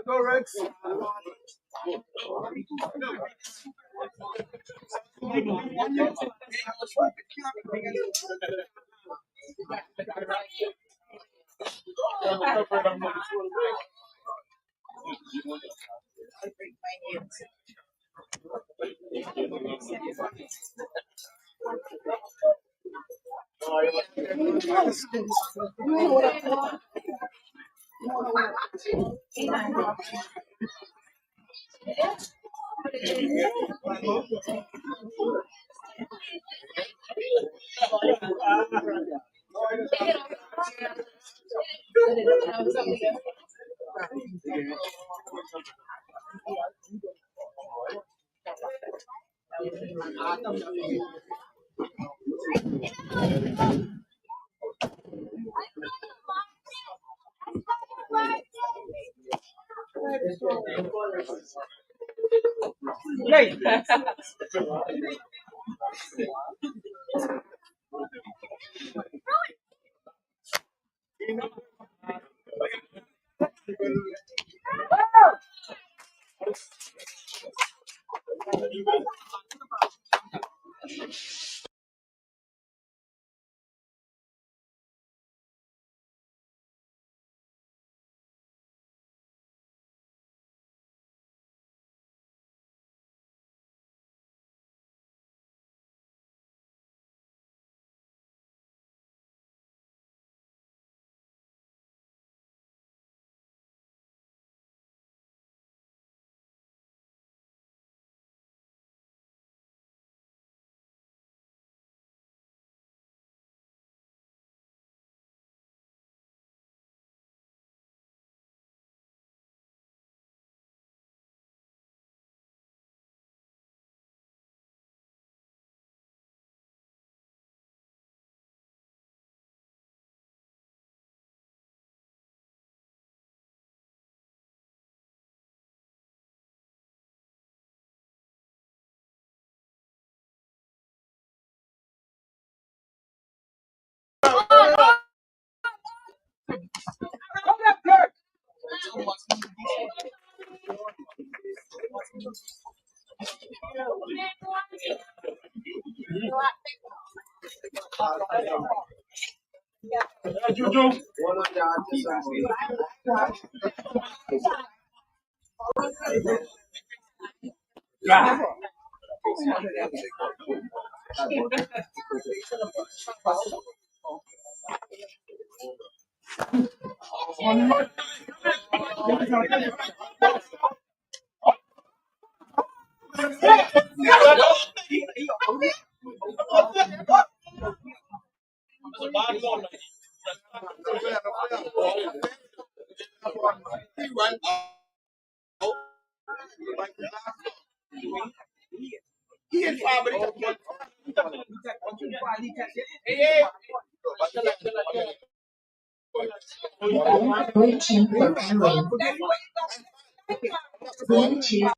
Go, Rex. Juju. Waiting for pairing. Bluetooth.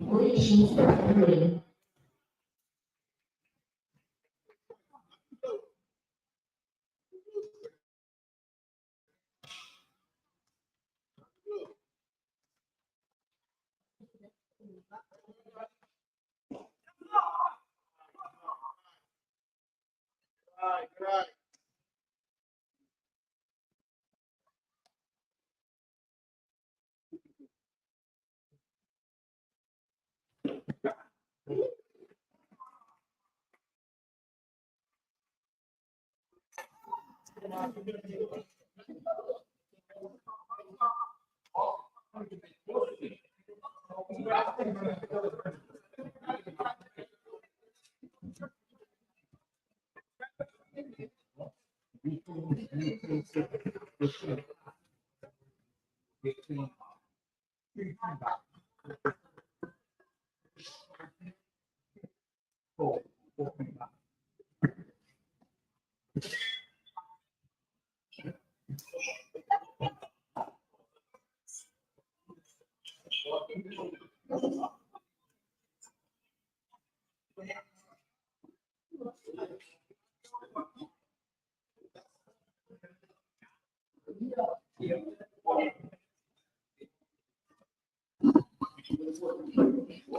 Waiting for pairing.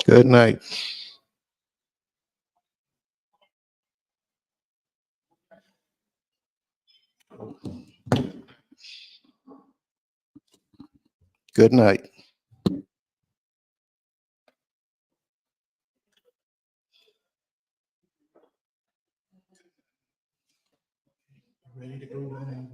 Good night. Good night. Ready to go now.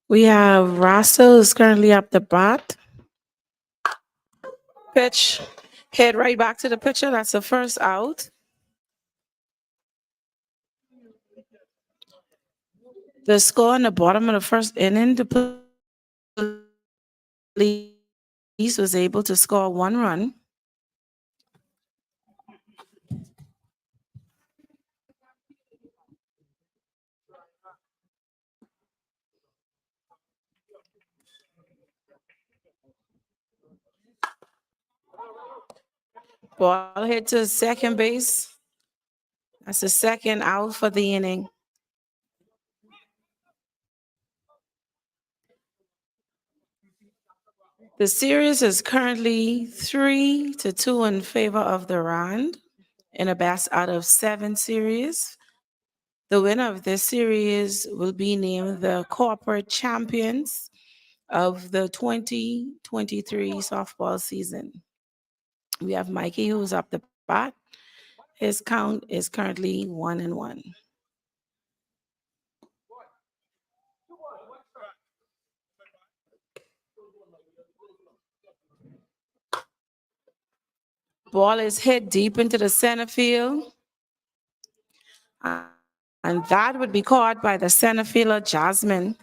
We have Russell is currently up the bat. Pitch, head right back to the pitcher. That's the first out. The score on the bottom of the first inning, the police was able to score 1 run. Ball hit to second base. That's the second out for the inning. The series is currently 3-2 in favor of the Rand in a best out of 7 series. The winner of this series will be named the corporate champions of the 2023 softball season. We have Mikey, who's up the bat. His count is currently 1-1. Ball is hit deep into the center field. And that would be caught by the center fielder, Jasmine.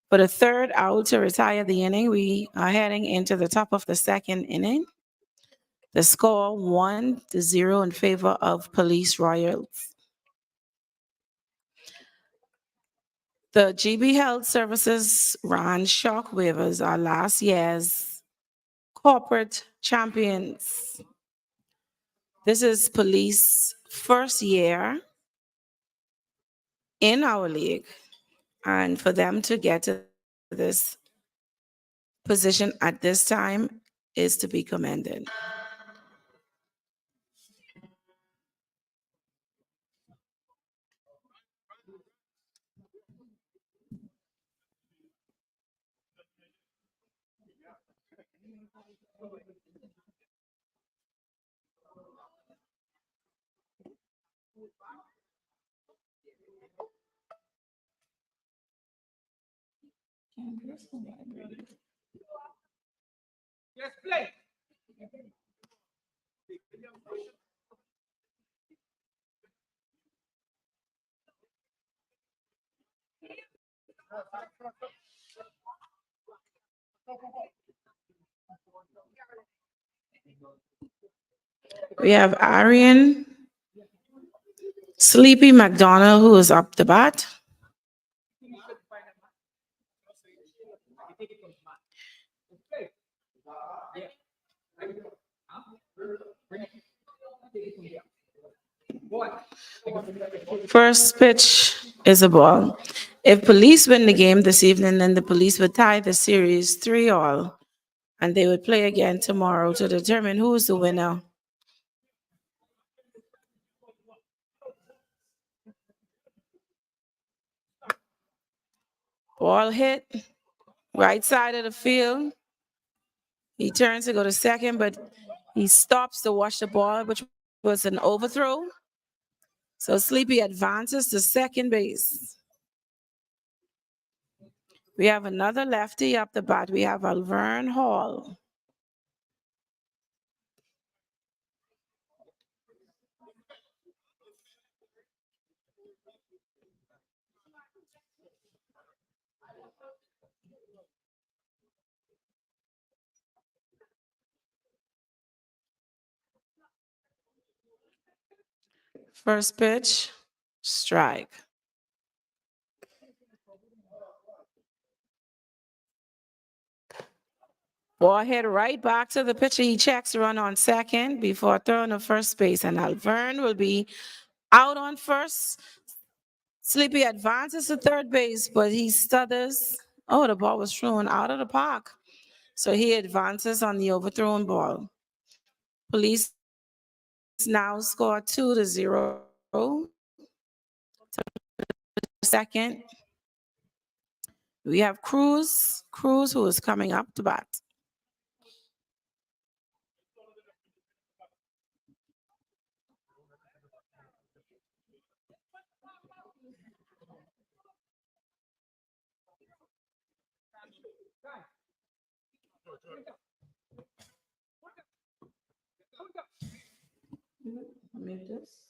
For the third out to retire the inning, we are heading into the top of the second inning. The score 1-0 in favor of Police Royals. The GB Health Services ran Shockwavers are last year's corporate champions. This is Police first year in our league. And for them to get to this position at this time is to be commended. We have Arian Sleepy McDonald, who is up the bat. First pitch is a ball. If police win the game this evening, then the police would tie the series 3-all, and they would play again tomorrow to determine who is the winner. Ball hit, right side of the field. He turns to go to second, but he stops to watch the ball, which was an overthrow. So Sleepy advances to second base. We have another lefty up the bat. We have Alvern Hall. First pitch, strike. Ball hit right back to the pitcher. He checks the run on second before throwing to first base, and Alvern will be out on first. Sleepy advances to third base, but he stutters. Oh, the ball was thrown out of the park. So he advances on the overthrown ball. Police now score 2-0. Second, we have Cruz, who is coming up to bat. Move this.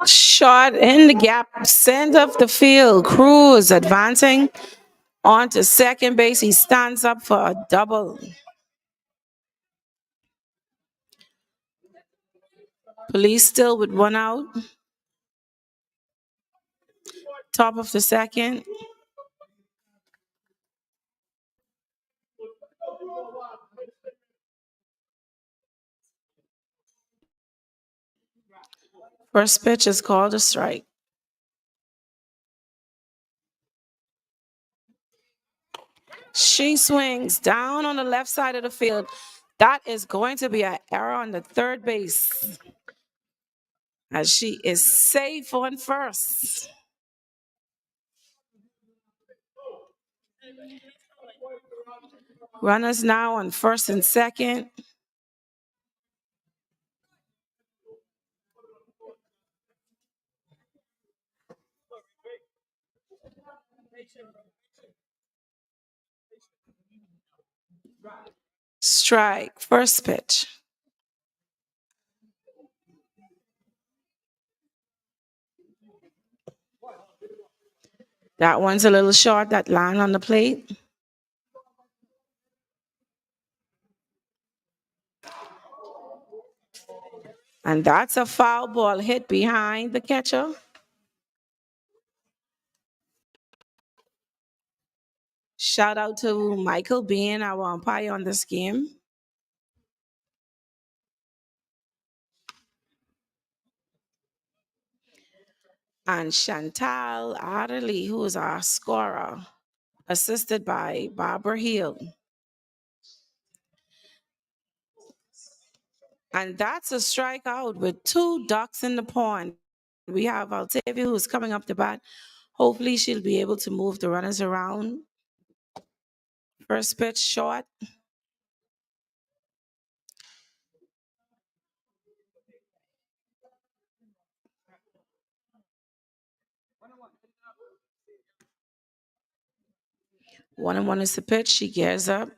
Shot in the gap, center of the field. Cruz advancing onto second base. He stands up for a double. Police still with one out. Top of the second. First pitch is called a strike. She swings down on the left side of the field. That is going to be an error on the third base, as she is safe on first. Runners now on first and second. Strike, first pitch. That one's a little short, that line on the plate. And that's a foul ball hit behind the catcher. Shout out to Michael being our umpire on this game. And Chantal Adderley, who is our scorer, assisted by Barbara Hill. And that's a strikeout with two ducks in the pond. We have Altavia who's coming up the bat. Hopefully she'll be able to move the runners around. First pitch short. One and one is the pitch. She gears up.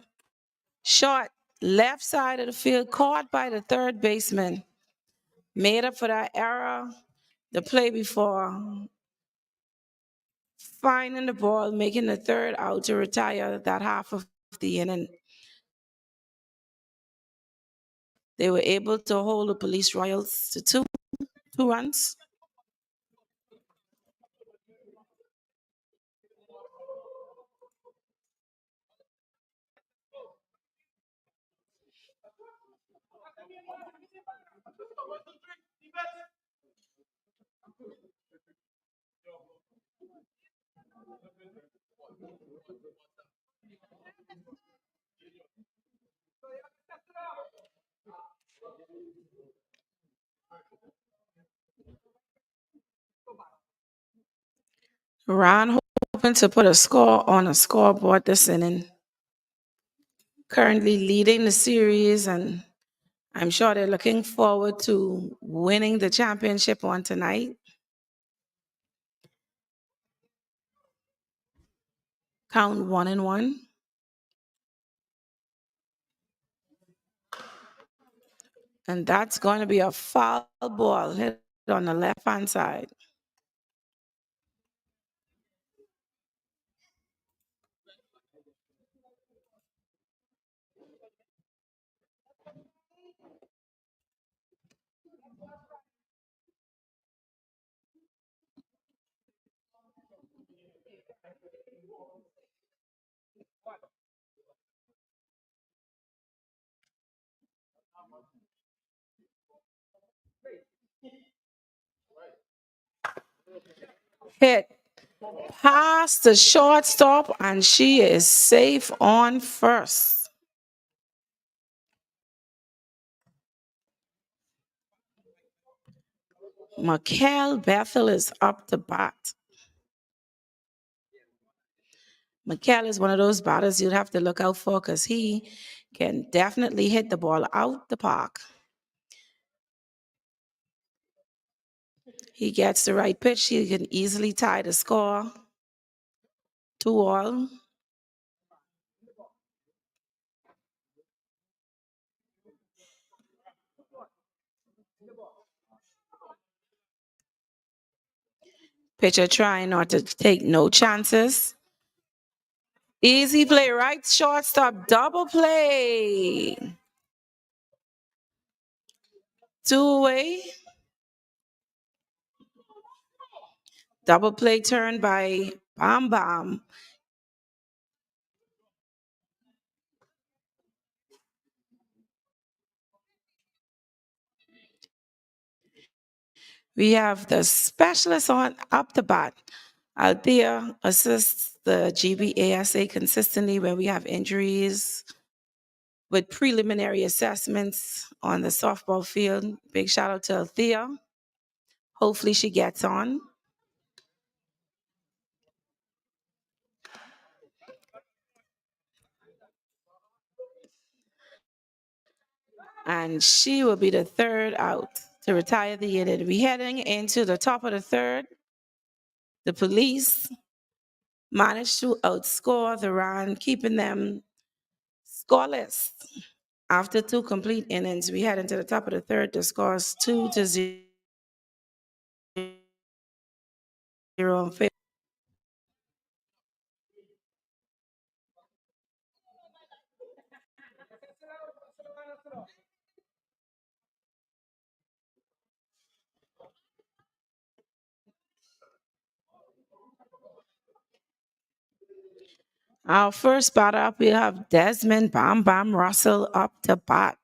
Short, left side of the field, caught by the third baseman. Made up for that error the play before. Finding the ball, making the third out to retire that half of the inning. They were able to hold the Police Royals to two runs. Ron hoping to put a score on a scoreboard this inning. Currently leading the series, and I'm sure they're looking forward to winning the championship on tonight. Count 1-1. And that's going to be a foul ball hit on the left-hand side. Hit past the shortstop, and she is safe on first. Mikel Bethel is up to bat. Mikel is one of those batters you'd have to look out for because he can definitely hit the ball out the park. He gets the right pitch, he can easily tie the score 2-all. Pitcher trying not to take no chances. Easy play, right shortstop, double play. 2 away. Double play turn by Bam Bam. We have the specialist on up the bat. Althea assists the GBASA consistently when we have injuries with preliminary assessments on the softball field. Big shout out to Althea. Hopefully she gets on. And she will be the third out to retire the unit. We're heading into the top of the third. The police managed to outscore the run, keeping them scoreless. After 2 complete innings, we head into the top of the third. The score is 2-0 in favor. Our first batter up, we have Desmond Bam Bam Russell up to bat.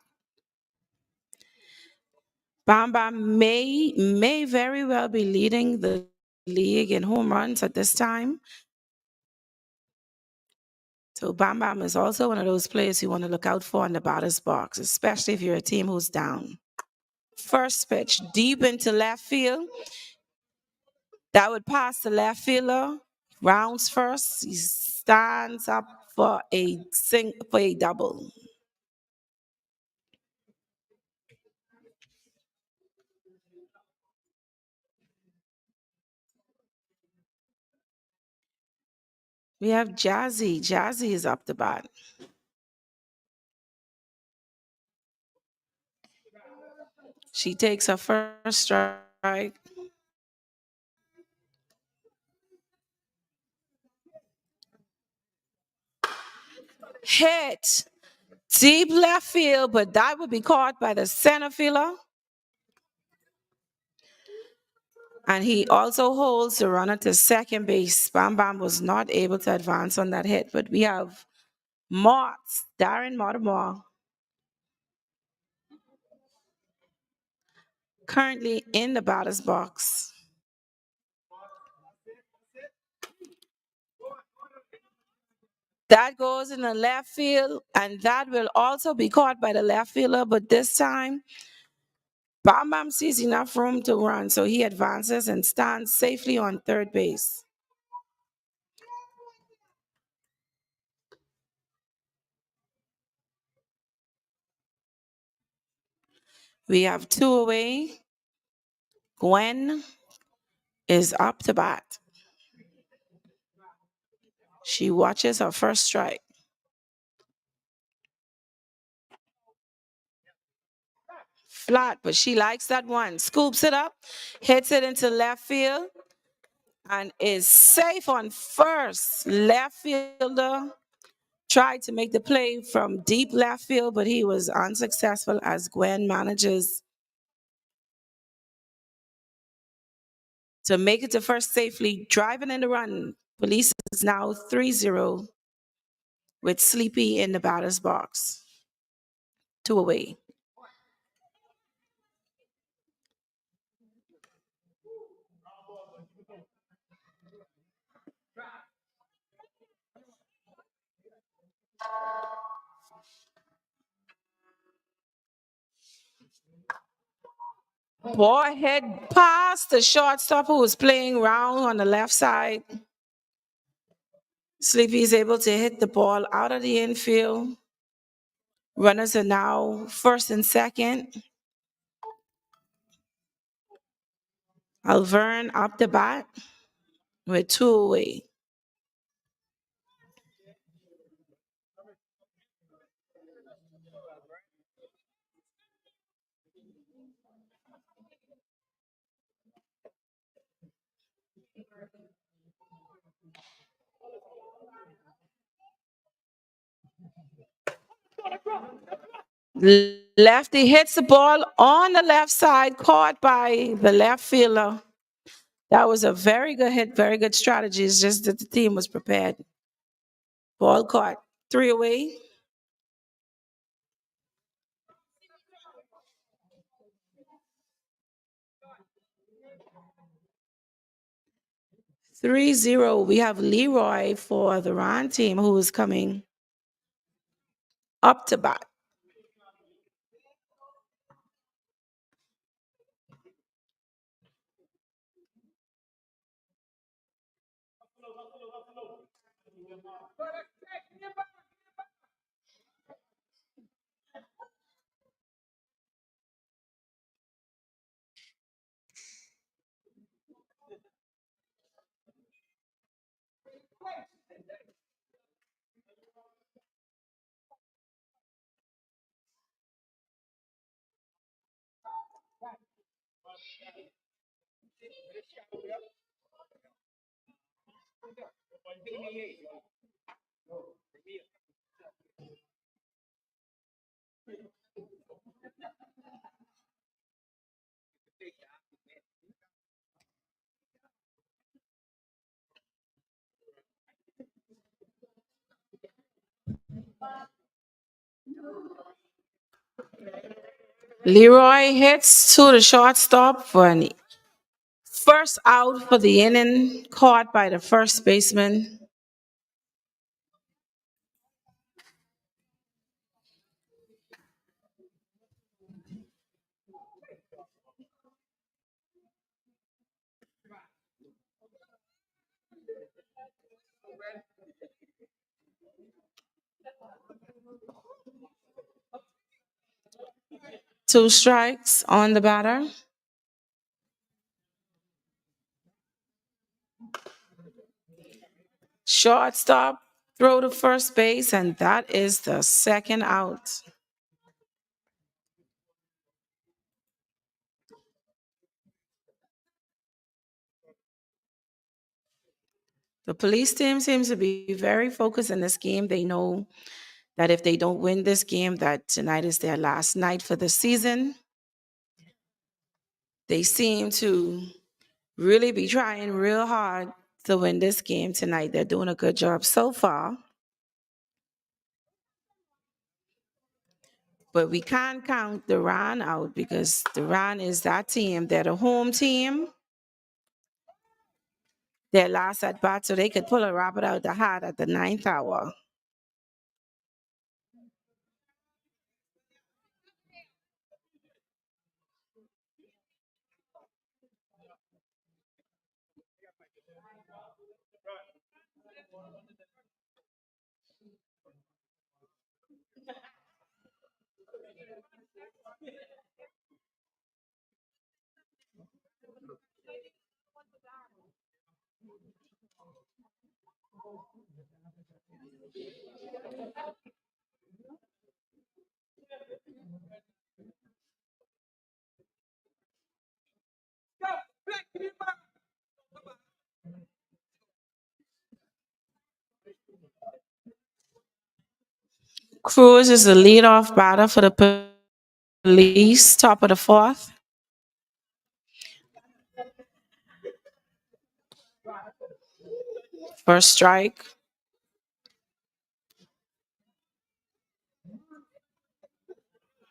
Bam Bam may very well be leading the league in home runs at this time. So Bam Bam is also one of those players you want to look out for in the batter's box, especially if you're a team who's down. First pitch deep into left field. That would pass the left fielder. Rounds first. He stands up for a double. We have Jazzy. Jazzy is up the bat. She takes her first strike. Hit deep left field, but that would be caught by the center fielder. And he also holds the runner to second base. Bam Bam was not able to advance on that hit, but we have Darren Mortimer, currently in the batter's box. That goes in the left field, and that will also be caught by the left fielder, but this time, Bam Bam sees enough room to run, so he advances and stands safely on third base. We have 2 away. Gwen is up to bat. She watches her first strike. Flat, but she likes that one. Scoops it up, hits it into left field, and is safe on first. Left fielder tried to make the play from deep left field, but he was unsuccessful as Gwen manages to make it to first safely, driving in the run. Police is now 3-0 with Sleepy in the batter's box. 2 away. Ball hit past the shortstop who was playing round on the left side. Sleepy is able to hit the ball out of the infield. Runners are now first and second. Alvern up the bat with two away. Lefty hits the ball on the left side, caught by the left fielder. That was a very good hit, very good strategy. It's just that the team was prepared. Ball caught, three away. 3-0. We have Leroy for the Ron team who is coming up to bat. Leroy hits to the shortstop for an first out for the inning, caught by the first baseman. Two strikes on the batter. Shortstop, throw to first base, and that is the second out. The police team seems to be very focused in this game. They know that if they don't win this game, that tonight is their last night for the season. They seem to really be trying real hard to win this game tonight. They're doing a good job so far. But we can't count the Ron out because the Ron is that team. They're the home team. Their last at bat, so they could pull a rabbit out the hat at the ninth hour. Cruz is the leadoff batter for the police, top of the fourth. First strike.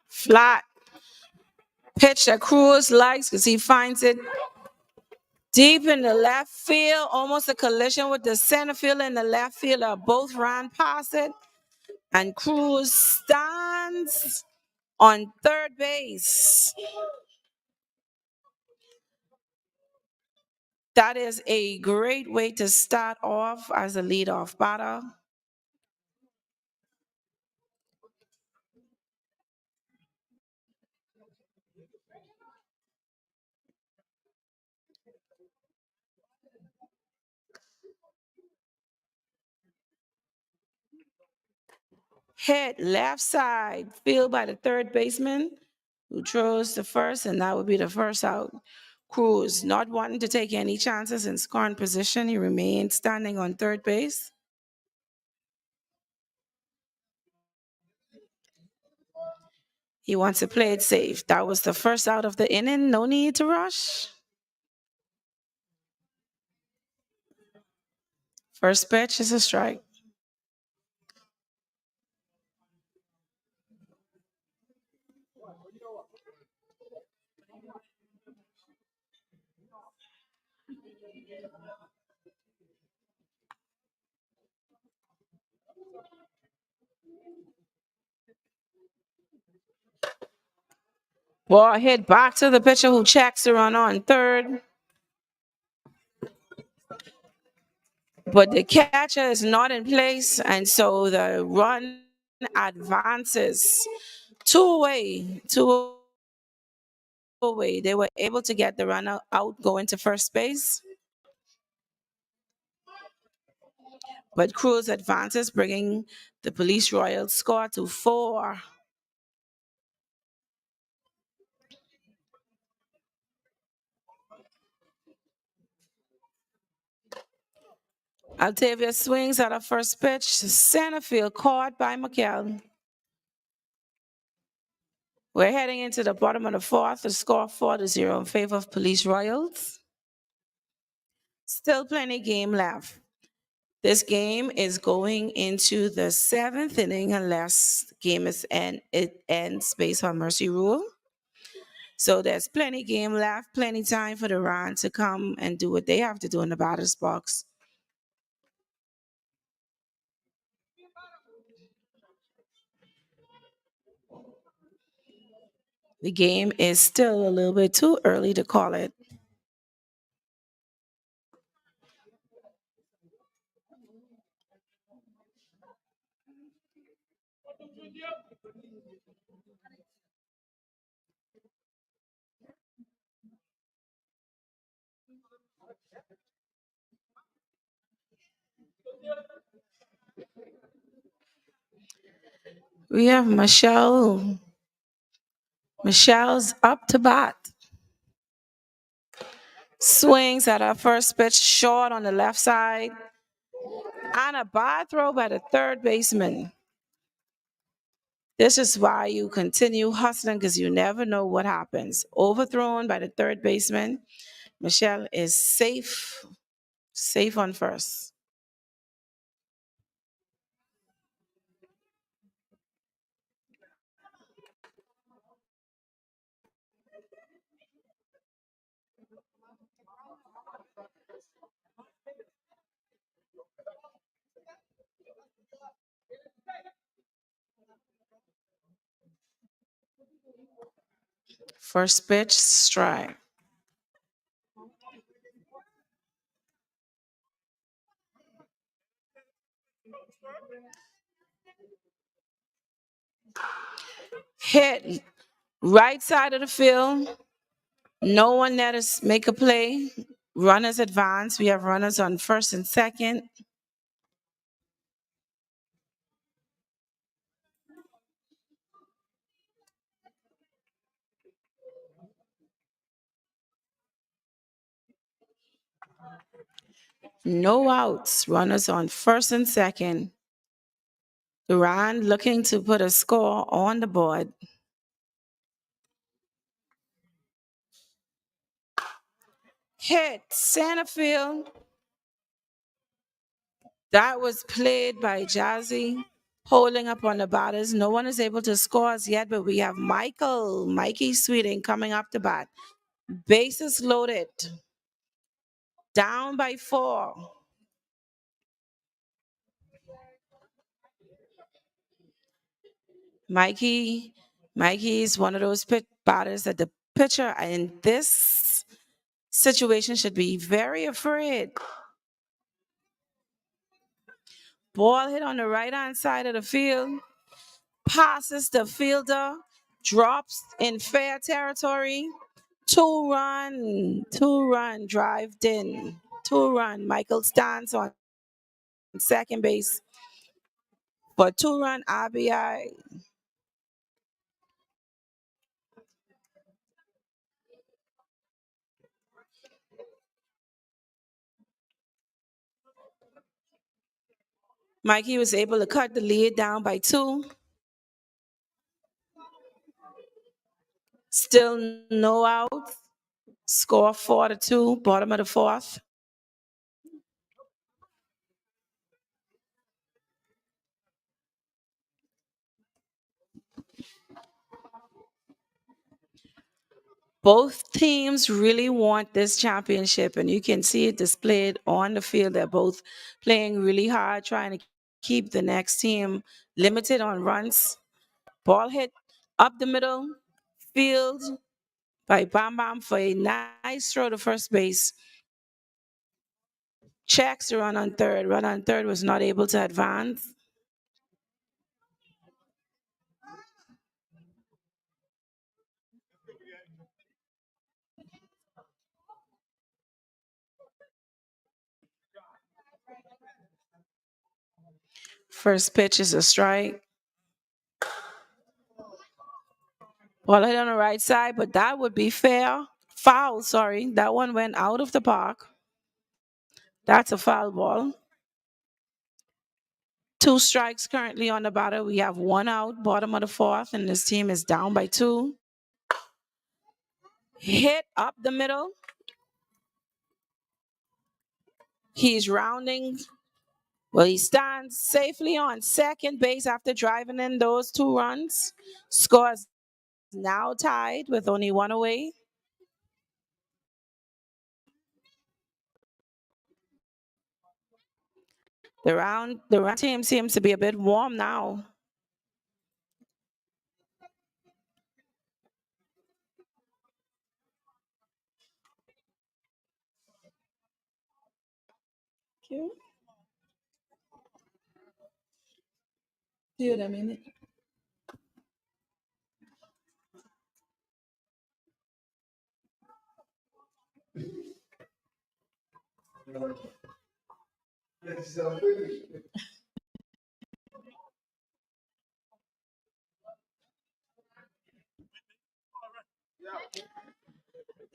Flat pitch that Cruz likes because he finds it Deep in the left field, almost a collision with the center field and the left fielder. Both ran past it, and Cruz stands on third base. That is a great way to start off as a leadoff batter. Hit left side, field by the third baseman, who throws the first, and that would be the first out. Cruz, not wanting to take any chances in scoring position, he remained standing on third base. He wants to play it safe. That was the first out of the inning. No need to rush. First pitch is a strike. Ball hit back to the pitcher who checks the run on third. But the catcher is not in place, and so the run advances two away. They were able to get the runner out going to first base. But Cruz advances, bringing the Police Royals score to 4. Altavia swings at a first pitch. Center field caught by McKell. We're heading into the bottom of the fourth. The score 4-0 in favor of Police Royals. Still plenty game left. This game is going into the 7th inning unless the game it ends based on mercy rule. So there's plenty game left, plenty time for the Ron to come and do what they have to do in the batter's box. The game is still a little bit too early to call it. We have Michelle. Michelle's up to bat. Swings at her first pitch, short on the left side. And a bad throw by the third baseman. This is why you continue hustling, because you never know what happens. Overthrown by the third baseman. Michelle is safe on first. First pitch, strike. Hit right side of the field. No one let us make a play. Runners advance. We have runners on first and second. No outs. Runners on first and second. Duran looking to put a score on the board. Hit center field. That was played by Jazzy, holding up on the batters. No one is able to score as yet, but we have Mikey Sweeting coming up to bat. Bases loaded. down by 4. Mikey, Mikey is one of those batters that the pitcher in this situation should be very afraid. Ball hit on the right hand side of the field, passes the fielder, drops in fair territory. 2 run drive in. 2 run. Michael stands on second base for 2 run RBI. Mikey was able to cut the lead down by 2. Still no outs. Score 4-2, bottom of the 4th. Both teams really want this championship, and you can see it displayed on the field. They're both playing really hard, trying to keep the next team limited on runs. Ball hit up the middle field by Bam Bam for a nice throw to first base. Checks the run on third. Run on third was not able to advance. First pitch is a strike. Ball hit on the right side, but that would be fair. Foul, sorry. That one went out of the park. That's a foul ball. 2 strikes currently on the batter. We have 1 out, bottom of the 4th, and this team is down by 2. Hit up the middle. He's rounding. Well, he stands safely on second base after driving in those 2 runs. Scores now tied with only 1 away. The round team seems to be a bit warm now. Cute. See what I mean?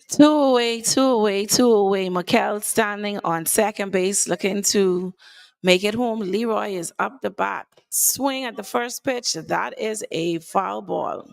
2 away, 2 away, 2 away. McKell standing on second base looking to make it home. Leroy is up the bat. Swing at the first pitch. That is a foul ball.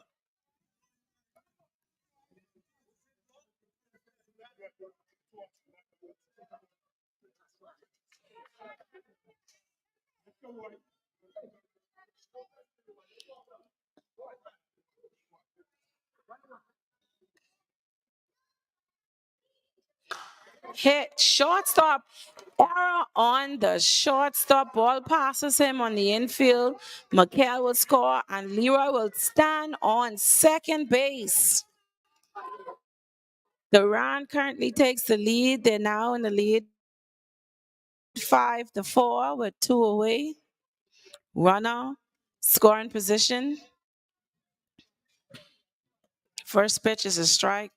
Hit shortstop. Error on the shortstop. Ball passes him on the infield. McKell will score, and Leroy will stand on second base. The Rand currently takes the lead. They're now in the lead 5-4 with 2 away. Runner scoring position. First pitch is a strike.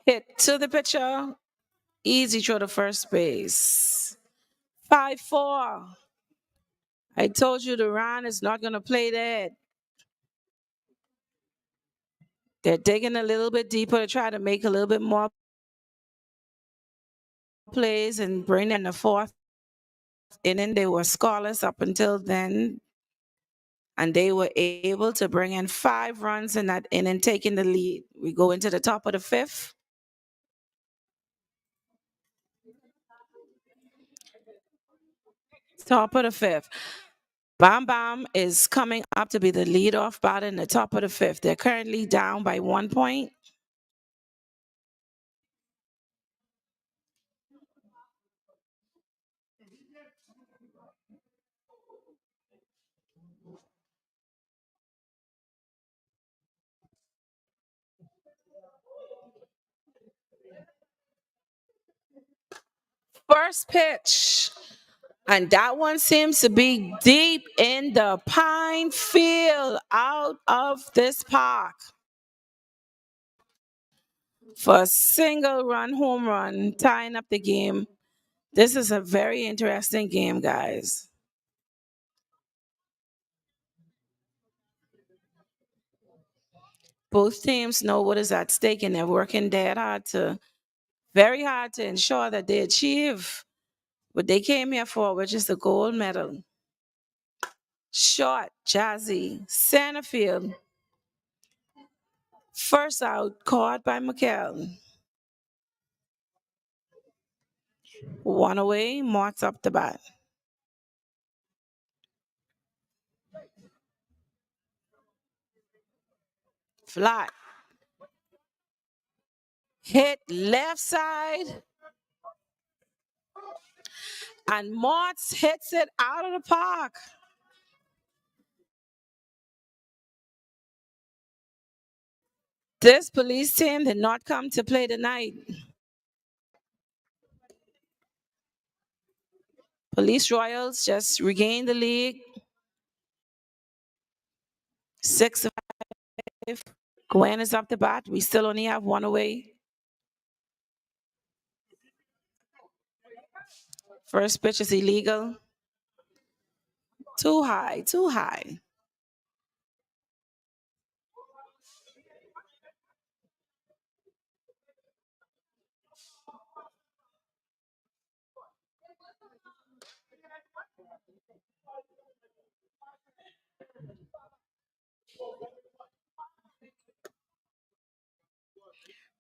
Hit to the pitcher. Easy throw to first base. 5-4. I told you the Rand is not going to play that. They're digging a little bit deeper to try to make a little bit more plays and bring in the 4th inning. They were scoreless up until then, and they were able to bring in 5 runs in that inning, taking the lead. We go into the top of the 5th. Top of the fifth. Bam Bam is coming up to be the leadoff batter in the top of the fifth. They're currently down by 1 point. First pitch. And that one seems to be deep in the pine field out of this park for a single run home run, tying up the game. This is a very interesting game, guys. Both teams know what is at stake and they're working very hard to ensure that they achieve what they came here for, which is the gold medal. Short, jazzy, center field. First out, caught by McHale. One away, marks up the bat. Flat. Hit left side. And Mortz hits it out of the park. This police team did not come to play tonight. Police Royals just regained the lead. 6-5. Gwen is up the bat. We still only have one away. First pitch is illegal. Too high, too high.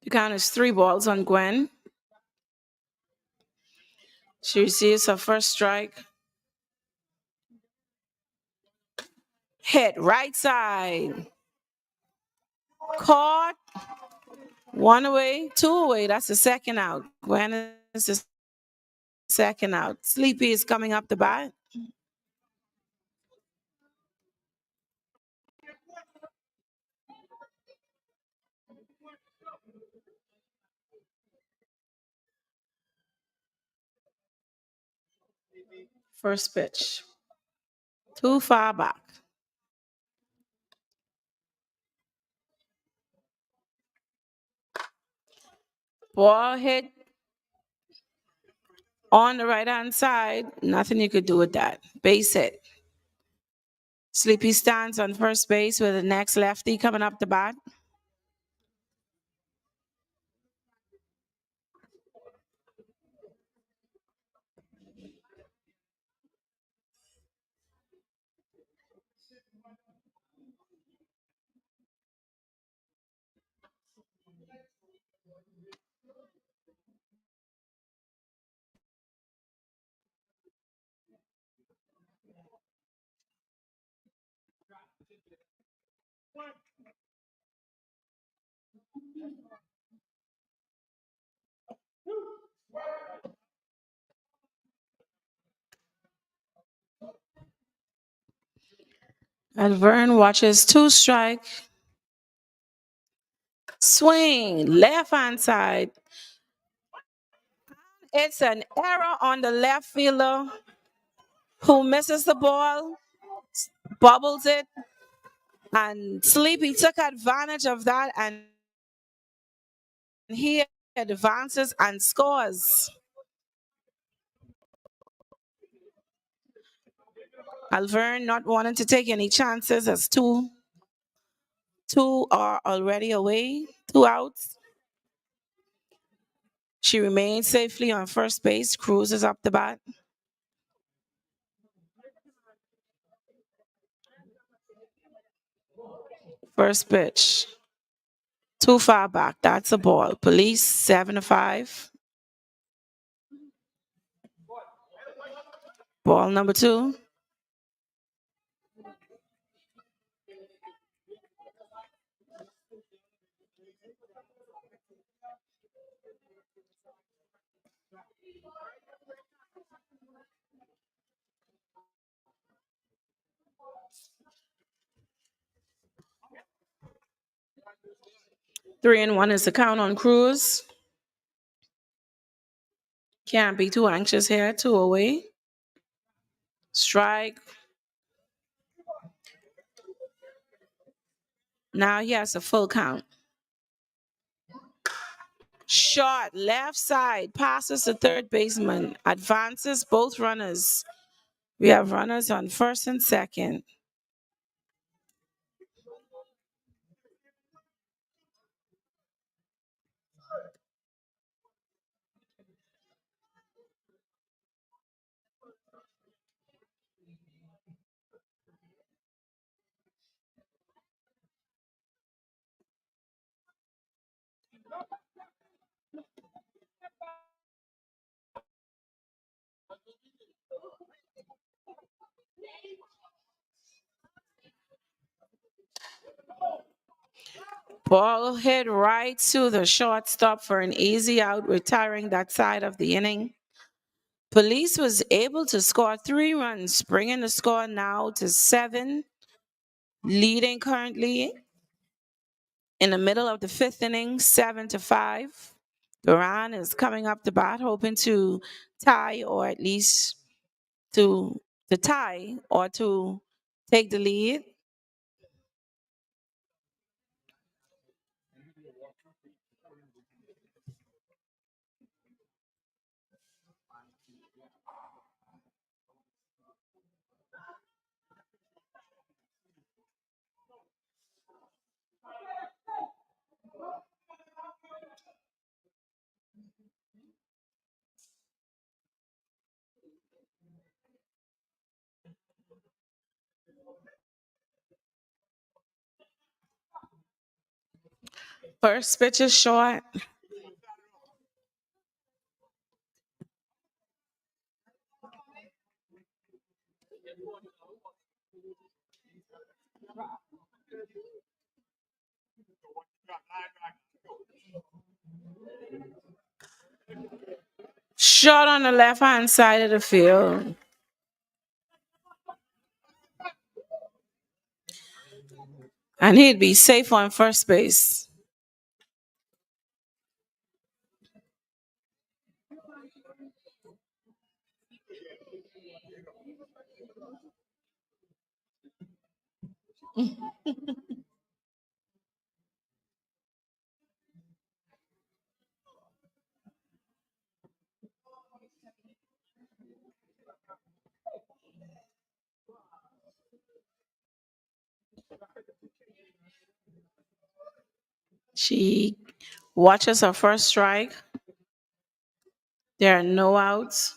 The count is 3 balls on Gwen. She receives her first strike. Hit right side. Caught. 1 away, 2 away. That's the second out. Gwen is the second out. Sleepy is coming up the bat. First pitch. Too far back. Ball hit on the right hand side. Nothing you could do with that. Base hit. Sleepy stands on first base with the next lefty coming up the bat. Alvern watches 2 strike. Swing, left hand side. It's an error on the left fielder who misses the ball, bobbles it, and Sleepy took advantage of that and he advances and scores. Alvern not wanting to take any chances as two are already away, 2 outs. She remains safely on first base, cruises up the bat. First pitch. Too far back. That's a ball. Police 7-5. Ball number 2. Three and one is the count on Cruz. Can't be too anxious here. 2 away. Strike. Now he has a full count. Shot, left side, passes the third baseman, advances both runners. We have runners on first and second. Ball hit right to the shortstop for an easy out, retiring that side of the inning. Police was able to score 3 runs, bringing the score now to 7, leading currently in the middle of the 5th inning, 7-5. Duran is coming up to bat, hoping to tie or at least to tie or to take the lead. First pitch is short. Short on the left hand side of the field. And he'd be safe on first base. She watches her first strike. There are no outs.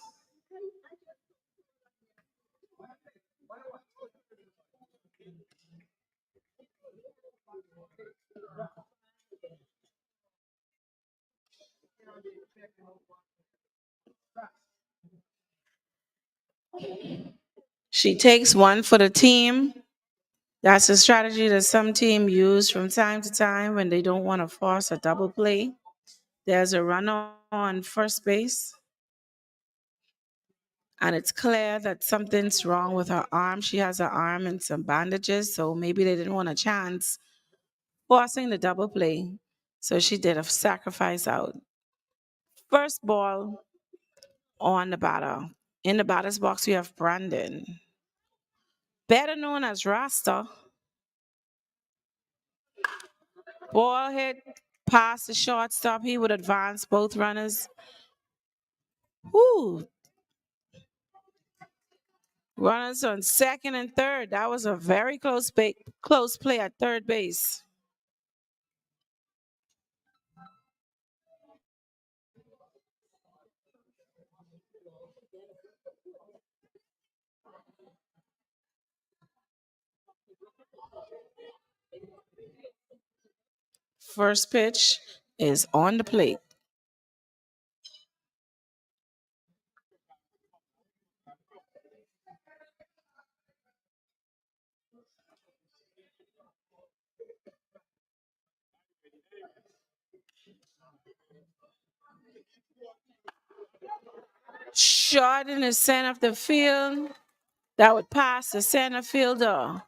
She takes one for the team. That's a strategy that some team use from time to time when they don't want to force a double play. There's a runner on first base, and it's clear that something's wrong with her arm. She has her arm in some bandages, so maybe they didn't want a chance forcing the double play. So she did a sacrifice out. First ball on the batter. In the batter's box, we have Brandon, better known as Rasta. Ball hit past the shortstop. He would advance both runners. Woo! Runners on second and third. That was a very close play at third base. First pitch is on the plate. Short in the center of the field. That would pass the center fielder.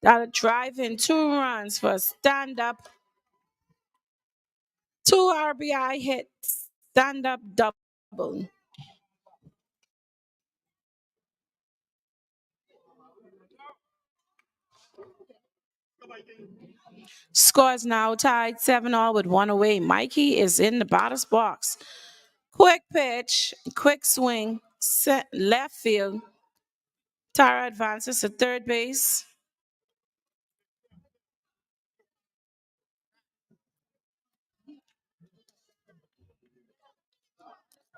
That would drive in 2 runs for a stand up, 2 RBI hits, stand up double. Scores now tied 7-all with one away. Mikey is in the batter's box. Quick pitch, quick swing, left field. Tara advances to third base.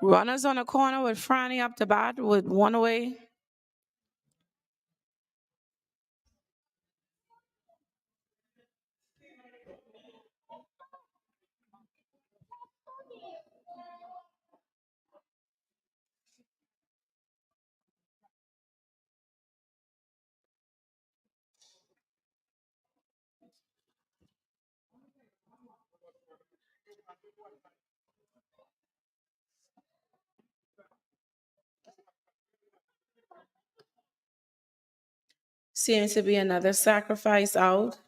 Runners on the corner with Franny up to bat with one away. Seems to be another sacrifice out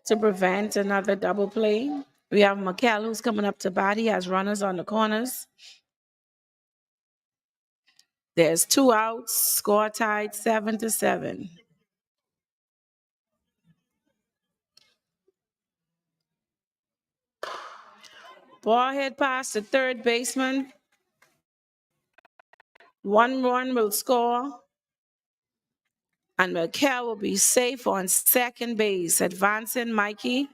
to prevent another double play. We have McKell who's coming up to bat. He has runners on the corners. There's 2 outs, score tied 7-7. Ball hit past the third baseman. 1 run will score. And McKell will be safe on second base. Advancing Mikey.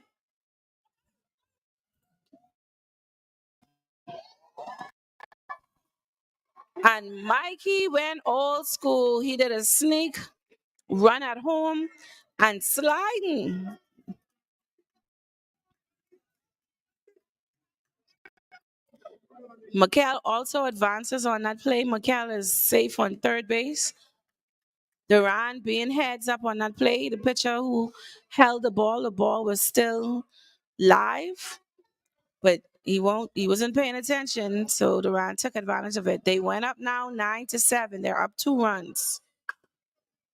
And Mikey went old school. He did a sneak run at home and sliding. McKell also advances on that play. McKell is safe on third base. Duran being heads up on that play. The pitcher who held the ball was still live, but he wasn't paying attention, so Duran took advantage of it. They went up now 9-7. They're up 2 runs.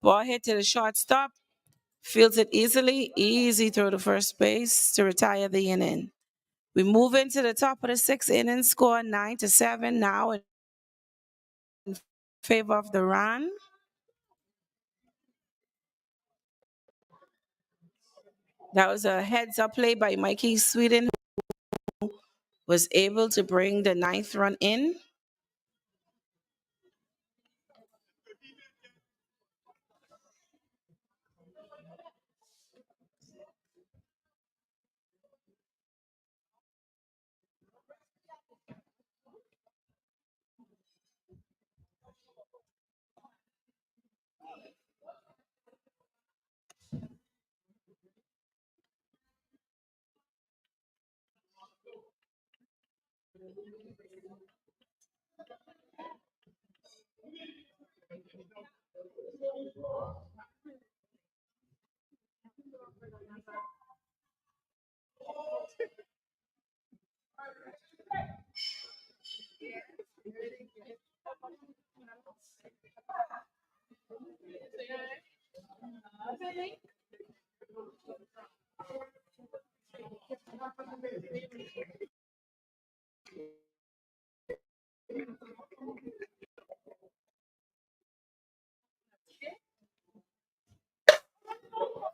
Ball hit to the shortstop. Fields it easy throw to first base to retire the inning. We move into the top of the 6th inning, score 9-7 now in favor of the run. That was a heads-up play by Mikey Sweden, who was able to bring the 9th run in.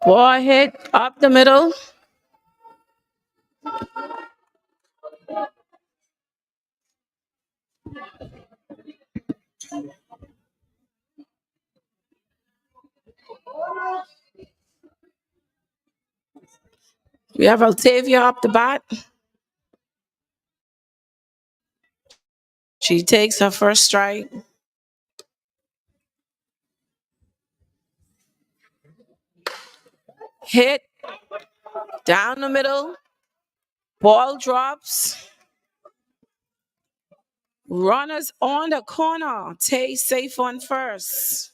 Ball hit up the middle. We have Altavia up the bat. She takes her first strike. Hit down the middle. Ball drops. Runners on the corner. Tay safe on first.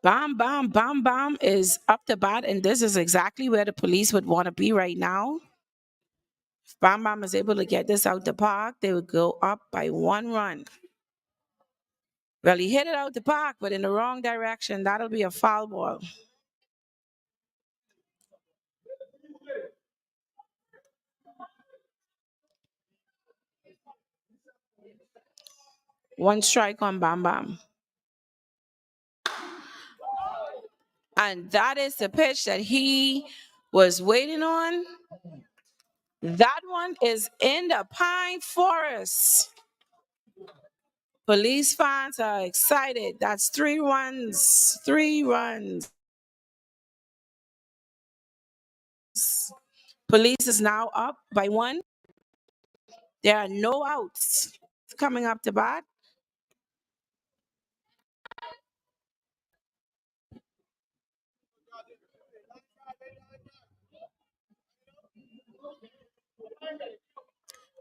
Bam Bam Bam Bam is up the bat, and this is exactly where the police would want to be right now. If Bam Bam is able to get this out the park, they would go up by 1 run. Well, he hit it out the park, but in the wrong direction. That'll be a foul ball. One strike on Bam Bam. And that is the pitch that he was waiting on. That one is in the pine forest. Police fans are excited. That's 3 runs. 3 runs. Police is now up by 1. There are no outs coming up to bat.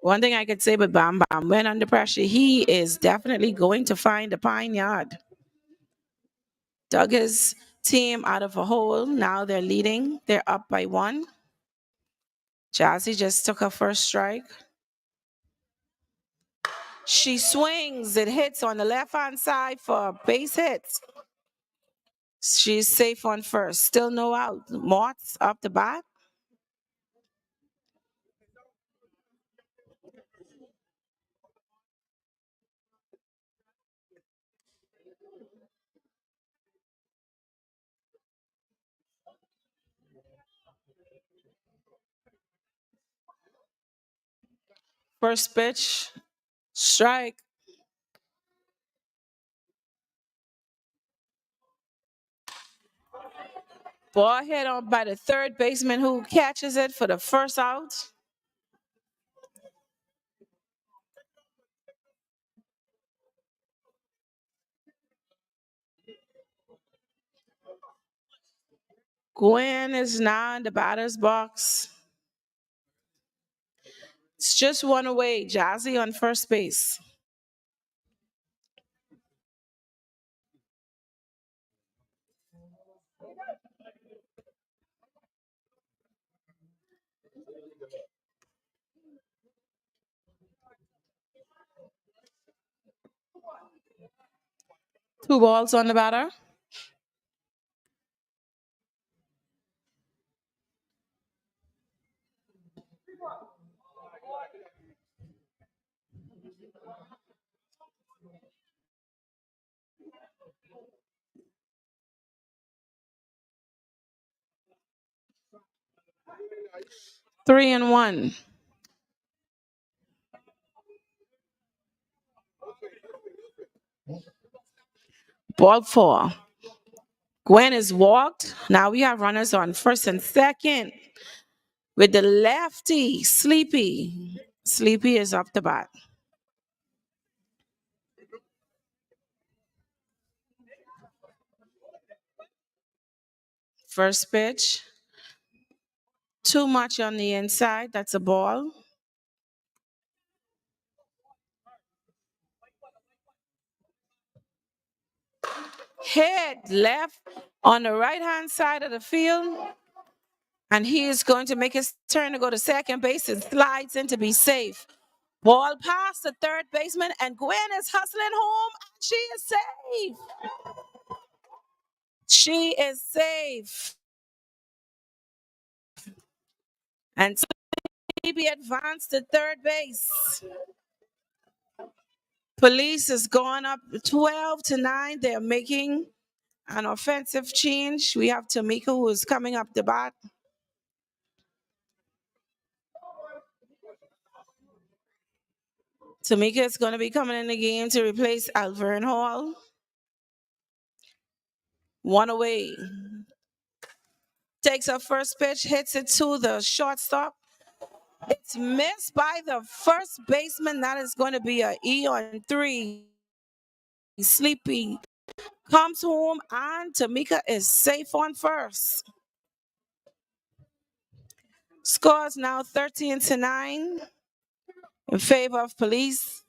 One thing I could say with Bam Bam, when under pressure, he is definitely going to find the pine yard. Dug his team out of a hole. Now they're leading. They're up by 1. Jazzy just took her first strike. She swings. It hits on the left-hand side for a base hit. She's safe on first. Still no out. Mort's up the bat. First pitch. Strike. Ball hit on by the third baseman who catches it for the first out. Gwen is now in the batter's box. It's just 1 away. Jazzy on first base. Two balls on the batter. Three and one. Ball 4. Gwen is walked. Now we have runners on first and second with the lefty, Sleepy. Sleepy is up the bat. First pitch. Too much on the inside. That's a ball. Hit left on the right hand side of the field. And he is going to make his turn to go to second base and slides in to be safe. Ball past the third baseman, and Gwen is hustling home, and she is safe. She is safe. And Sleepy advanced to third base. Police is going up 12-9. They're making an offensive change. We have Tamika who is coming up the bat. Tamika is going to be coming in the game to replace Alvern Hall. 1 away. Takes her first pitch, hits it to the shortstop. It's missed by the first baseman. That is going to be an E on 3. Sleepy comes home, and Tamika is safe on first. Scores now 13-9 in favor of Police.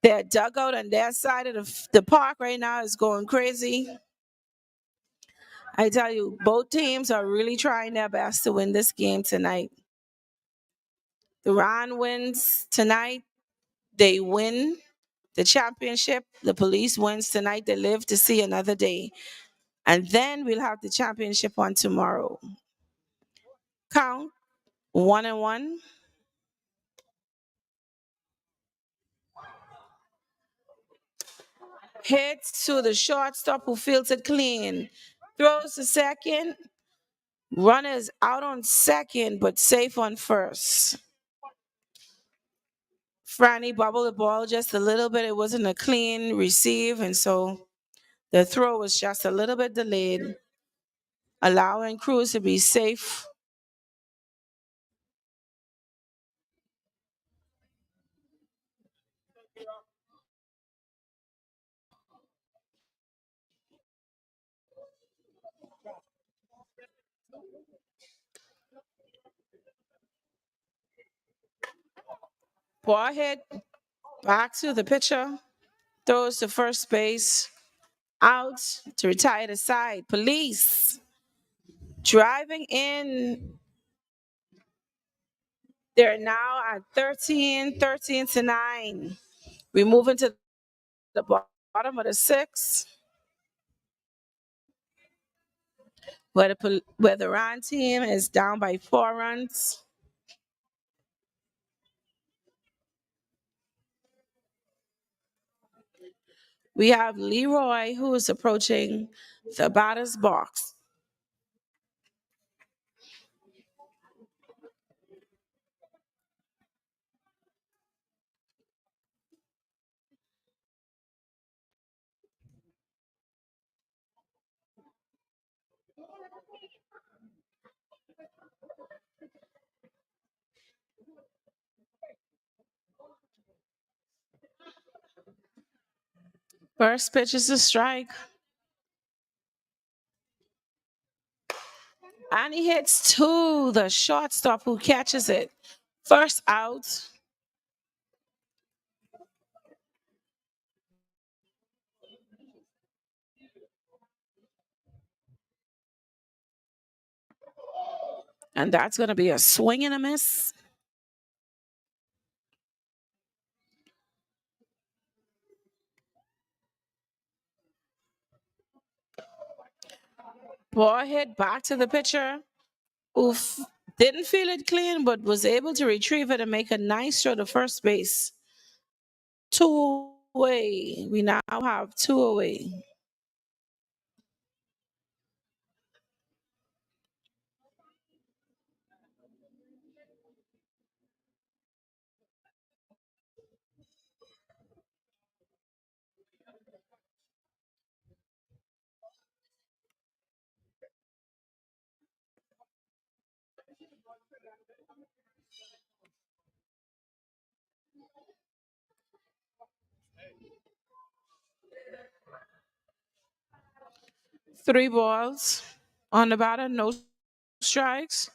Their dugout on their side of the park right now is going crazy. I tell you, both teams are really trying their best to win this game tonight. The Ron wins tonight, they win the championship. The police wins tonight, they live to see another day. And then we'll have the championship on tomorrow. Count 1-1. Hits to the shortstop who fields it clean. Throws to second. Runners out on second, but safe on first. Franny bubbled the ball just a little bit. It wasn't a clean receive, and so the throw was just a little bit delayed, allowing Cruz to be safe. Ball hit back to the pitcher, throws to first base, out to retire the side. Police driving in. They're now at 13 to 9. We move into the bottom of the sixth, where the Ron team is down by 4 runs. We have Leroy, who is approaching the batter's box. First pitch is a strike. And he hits to the shortstop who catches it. First out. And that's going to be a swing and a miss. Ball hit back to the pitcher, who didn't feel it clean, but was able to retrieve it and make a nice throw to first base. 2 away. We now have 2 away. Three balls on the batter, no strikes.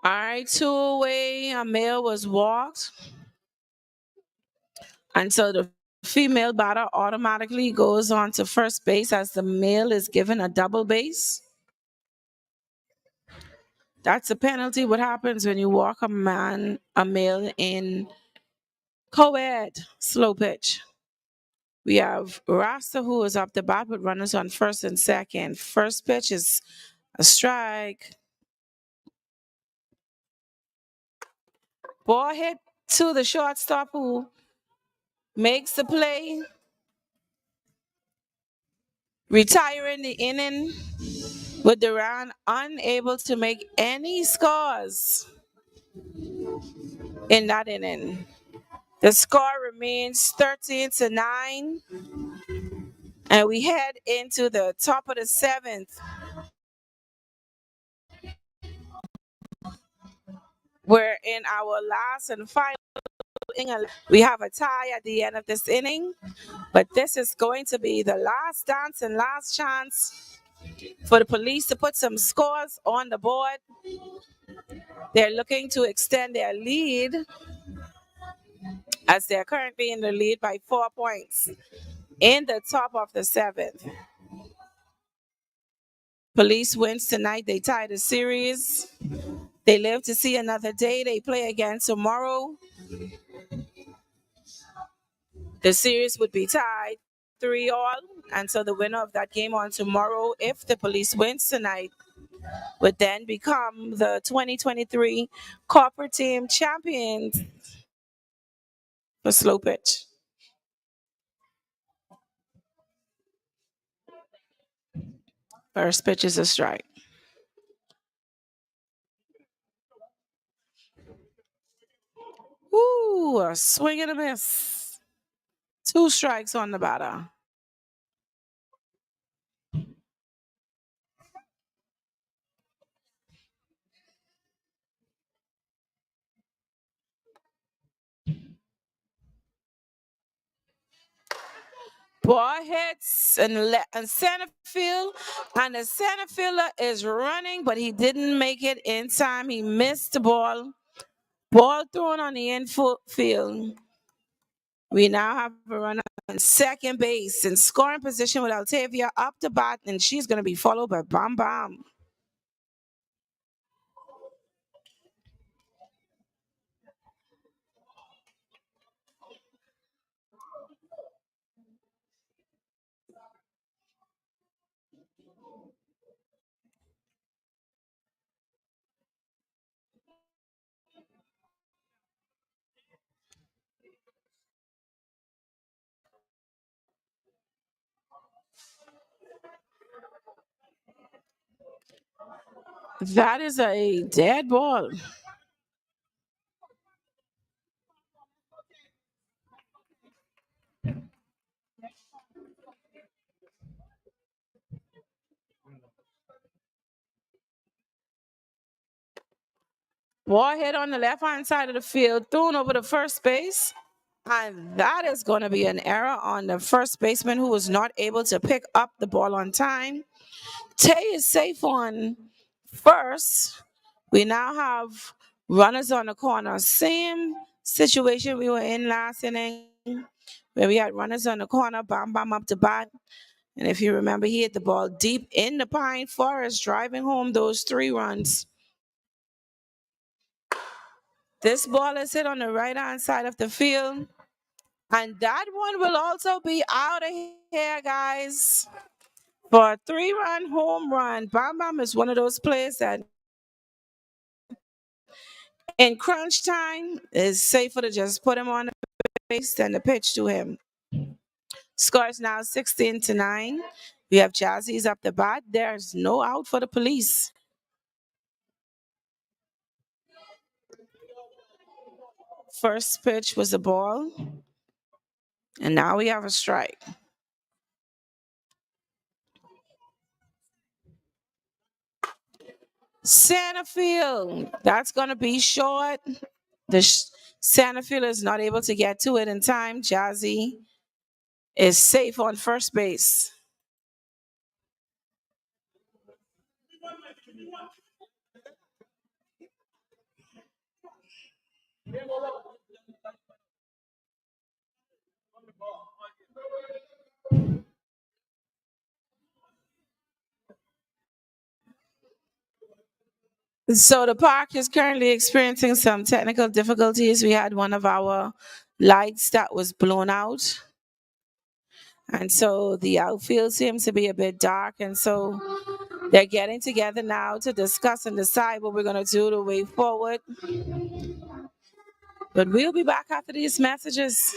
All right, 2 away. A male was walked. And so the female batter automatically goes on to first base as the male is given a double base. That's a penalty. What happens when you walk a male in co-ed slow pitch? We have Rasta, who is up the bat with runners on first and second. First pitch is a strike. Ball hit to the shortstop, who makes the play, retiring the inning with Duran unable to make any scores in that inning. The score remains 13 to 9, and we head into the top of the seventh. We're in our last and final inning. We have a tie at the end of this inning, but this is going to be the last dance and last chance for the police to put some scores on the board. They're looking to extend their lead as they're currently in the lead by 4 points in the top of the seventh. Police wins tonight. They tie the series. They live to see another day. They play again tomorrow. The series would be tied 3-all. And so the winner of that game on tomorrow, if the police wins tonight, would then become the 2023 corporate team champions for slow pitch. First pitch is a strike. Ooh, a swing and a miss. 2 strikes on the batter. Ball hits and center field, and the center fielder is running, but he didn't make it in time. He missed the ball. Ball thrown on the infield. We now have a runner on second base in scoring position with Altavia up the bat, and she's going to be followed by Bam Bam. That is a dead ball. Ball hit on the left hand side of the field, thrown over the first base. And that is going to be an error on the first baseman who was not able to pick up the ball on time. Tay is safe on first. We now have runners on the corner. Same situation we were in last inning where we had runners on the corner, Bam Bam up the bat. And if you remember, he hit the ball deep in the pine forest, driving home those 3 runs. This ball is hit on the right-hand side of the field. And that one will also be out of here, guys. For a 3-run home run. Bam Bam is one of those players that in crunch time is safer to just put him on the base than to pitch to him. Score is now 16-9. We have Jazzy's up the bat. There's no out for the police. First pitch was a ball. And now we have a strike. Center field. That's going to be short. The center fielder is not able to get to it in time. Jazzy is safe on first base. So the park is currently experiencing some technical difficulties. We had one of our lights that was blown out. And so the outfield seems to be a bit dark. And so they're getting together now to discuss and decide what we're going to do the way forward. But we'll be back after these messages.